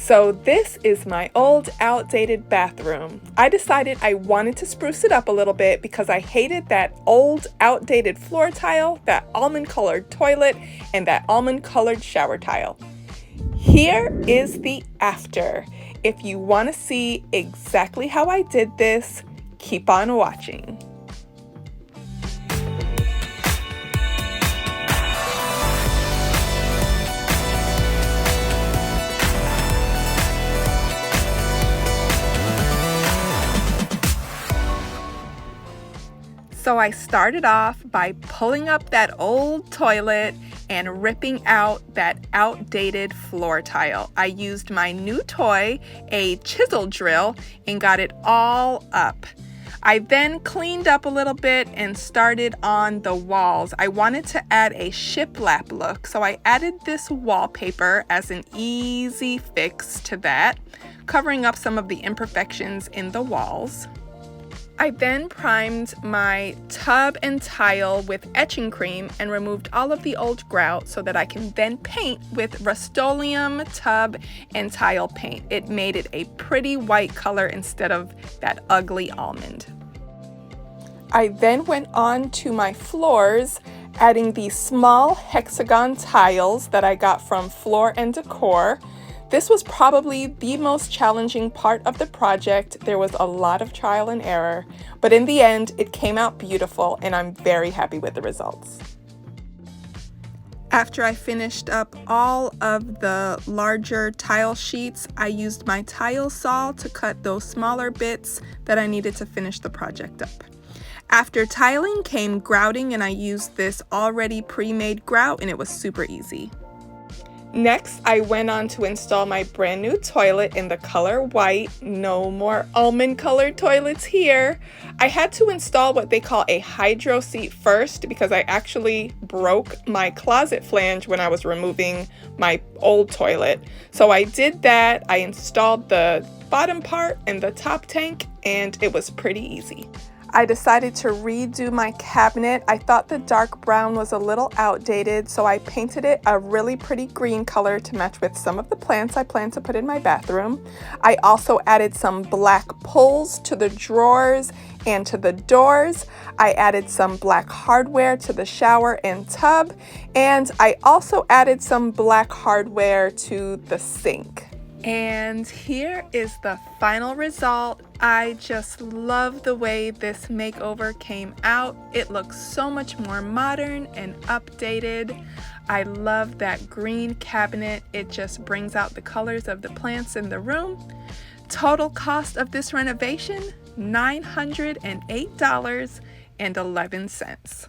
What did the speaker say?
So this is my old outdated bathroom. I decided I wanted to spruce it up a little bit because I hated that old outdated floor tile, that almond colored toilet, and that almond colored shower tile. Here is the after. If you want to see exactly how I did this, keep on watching. So I started off by pulling up that old toilet and ripping out that outdated floor tile. I used my new toy, a chisel drill, and got it all up. I then cleaned up a little bit and started on the walls. I wanted to add a shiplap look, so I added this wallpaper as an easy fix to that, covering up some of the imperfections in the walls. I then primed my tub and tile with etching cream and removed all of the old grout so that I can then paint with Rust-Oleum tub and tile paint. It made it a pretty white color instead of that ugly almond. I then went on to my floors, adding these small hexagon tiles that I got from Floor & Decor. This was probably the most challenging part of the project. There was a lot of trial and error, but in the end, it came out beautiful and I'm very happy with the results. After I finished up all of the larger tile sheets, I used my tile saw to cut those smaller bits that I needed to finish the project up. After tiling came grouting, and I used this already pre-made grout and it was super easy. Next, I went on to install my brand new toilet in the color white. No more almond colored toilets here. I had to install what they call a hydro seat first because I actually broke my closet flange when I was removing my old toilet. So I did that. I installed the bottom part and the top tank, and it was pretty easy. I decided to redo my cabinet. I thought the dark brown was a little outdated, so I painted it a really pretty green color to match with some of the plants I plan to put in my bathroom. I also added some black pulls to the drawers and to the doors. I added some black hardware to the shower and tub, and I also added some black hardware to the sink. And here is the final result. I just love the way this makeover came out. It looks so much more modern and updated. I love that green cabinet. It just brings out the colors of the plants in the room. Total cost of this renovation, $908.11.